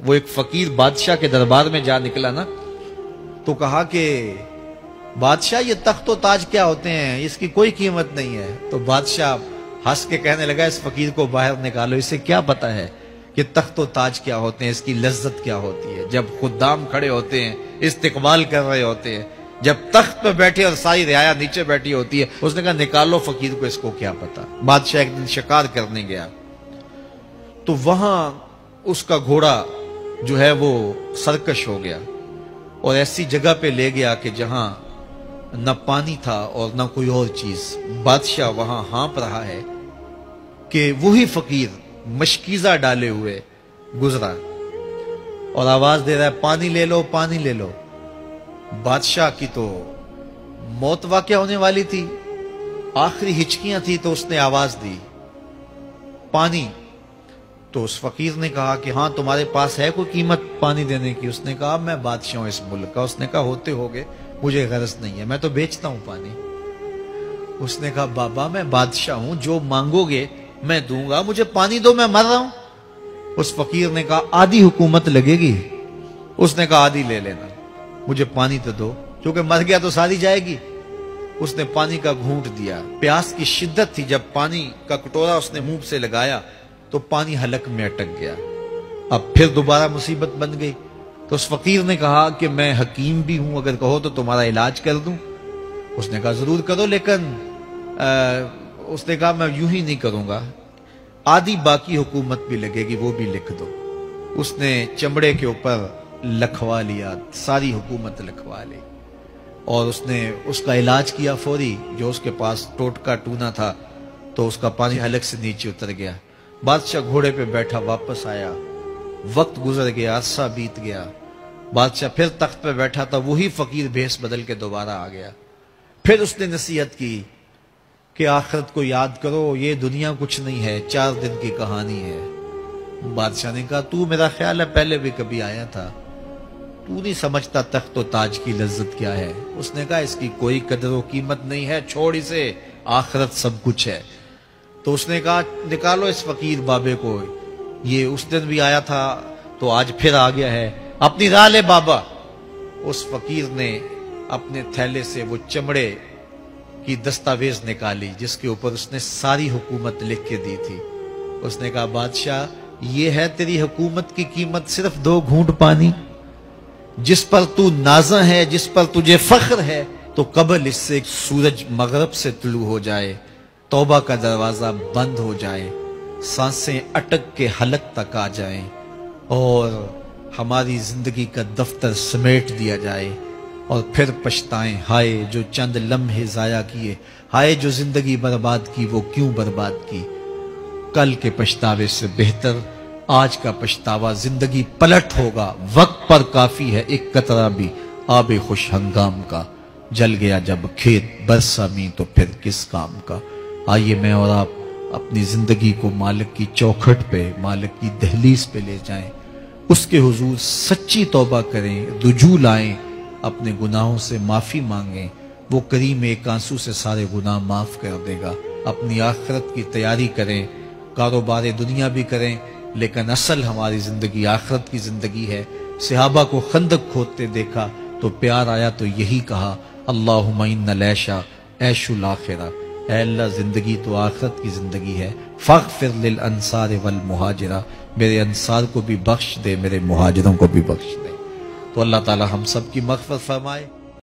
وہ ایک فقیر بادشاہ کے دربار میں جا نکلا نا، تو کہا کہ بادشاہ یہ تخت و تاج کیا ہوتے ہیں، اس کی کوئی قیمت نہیں ہے۔ تو بادشاہ ہنس کے کہنے لگا اس فقیر کو باہر نکالو، اسے کیا پتا ہے کہ تخت و تاج کیا ہوتے ہیں، اس کی لذت کیا ہوتی ہے۔ جب خدام کھڑے ہوتے ہیں، استقبال کر رہے ہوتے ہیں، جب تخت پہ بیٹھے اور ساری رعایا نیچے بیٹھی ہوتی ہے، اس نے کہا نکالو فقیر کو، اس کو کیا پتا۔ بادشاہ ایک دن شکار کرنے گیا تو وہاں اس کا گھوڑا جو ہے وہ سرکش ہو گیا اور ایسی جگہ پہ لے گیا کہ جہاں نہ پانی تھا اور نہ کوئی اور چیز۔ بادشاہ وہاں ہانپ رہا ہے کہ وہی فقیر مشکیزہ ڈالے ہوئے گزرا اور آواز دے رہا ہے پانی لے لو، پانی لے لو۔ بادشاہ کی تو موت واقع ہونے والی تھی، آخری ہچکیاں تھی، تو اس نے آواز دی پانی۔ تو اس فقیر نے کہا کہ ہاں تمہارے پاس ہے کوئی قیمت پانی دینے کی؟ اس نے کہا میں بادشاہ ہوں اس ملک کا۔ اس نے کہا ہوتے ہوگے، مجھے غرض نہیں ہے، میں تو بیچتا ہوں پانی۔ اس نے کہا بابا میں بادشاہ ہوں، جو مانگو گے میں دوں گا، مجھے پانی دو، میں مر رہا ہوں۔ اس فقیر نے کہا آدھی حکومت لگے گی۔ اس نے کہا آدھی لے لینا، مجھے پانی تو دو، کیونکہ مر گیا تو ساری جائے گی۔ اس نے پانی کا گھونٹ دیا، پیاس کی شدت تھی، جب پانی کا کٹورا اس نے منہ سے لگایا تو پانی حلق میں اٹک گیا۔ اب پھر دوبارہ مصیبت بن گئی۔ تو اس فقیر نے کہا کہ میں حکیم بھی ہوں، اگر کہو تو تمہارا علاج کر دوں۔ اس نے کہا ضرور کرو، لیکن اس نے کہا میں یوں ہی نہیں کروں گا، آدھی باقی حکومت بھی لگے گی، وہ بھی لکھ دو۔ اس نے چمڑے کے اوپر لکھوا لیا، ساری حکومت لکھوا لی اور اس نے اس کا علاج کیا فوری۔ جو اس کے پاس ٹوٹکا ٹونا تھا تو اس کا پانی حلق سے نیچے اتر گیا۔ بادشاہ گھوڑے پہ بیٹھا واپس آیا، وقت گزر گیا، عرصہ بیت گیا۔ بادشاہ پھر تخت پہ بیٹھا تھا، وہی فقیر بھیس بدل کے دوبارہ آ گیا۔ پھر اس نے نصیحت کی کہ آخرت کو یاد کرو، یہ دنیا کچھ نہیں ہے، 4 دن کی کہانی ہے۔ بادشاہ نے کہا تو میرا خیال ہے پہلے بھی کبھی آیا تھا، تو نہیں سمجھتا تخت و تاج کی لذت کیا ہے۔ اس نے کہا اس کی کوئی قدر و قیمت نہیں ہے، چھوڑ اسے، آخرت سب کچھ ہے۔ تو اس نے کہا نکالو اس فقیر بابے کو، یہ اس دن بھی آیا تھا تو آج پھر آ گیا ہے، اپنی راہ لے بابا۔ اس فقیر نے اپنے تھیلے سے وہ چمڑے کی دستاویز نکالی جس کے اوپر اس نے ساری حکومت لکھ کے دی تھی۔ اس نے کہا بادشاہ یہ ہے تیری حکومت کی قیمت، صرف 2 گھونٹ پانی، جس پر تو نازاں ہے، جس پر تجھے فخر ہے، تو قبل اس سے سورج مغرب سے طلوع ہو جائے، توبہ کا دروازہ بند ہو جائے، سانسیں اٹک کے حلق تک آ جائیں اور ہماری زندگی کا دفتر سمیٹ دیا جائے، اور پھر پچھتائیں ہائے جو چند لمحے ضائع کیے، ہائے جو زندگی برباد کی، وہ کیوں برباد کی۔ کل کے پچھتاوے سے بہتر آج کا پچھتاوا، زندگی پلٹ ہوگا، وقت پر کافی ہے ایک قطرہ بھی آب خوش ہنگام کا، جل گیا جب کھیت برسا می تو پھر کس کام کا۔ آئیے میں اور آپ اپنی زندگی کو مالک کی چوکھٹ پہ، مالک کی دہلیز پہ لے جائیں، اس کے حضور سچی توبہ کریں، رجوع لائیں، اپنے گناہوں سے معافی مانگیں، وہ کریم ایک آنسو سے سارے گناہ معاف کر دے گا۔ اپنی آخرت کی تیاری کریں، کاروبار دنیا بھی کریں، لیکن اصل ہماری زندگی آخرت کی زندگی ہے۔ صحابہ کو خندق کھودتے دیکھا تو پیار آیا تو یہی کہا اللہم ان العیش عیش الآخرہ، اے اللہ زندگی تو آخرت کی زندگی ہے، فاغفر للانصار والمہاجرہ، میرے انصار کو بھی بخش دے، میرے مہاجروں کو بھی بخش دے۔ تو اللہ تعالی ہم سب کی مغفرت فرمائے۔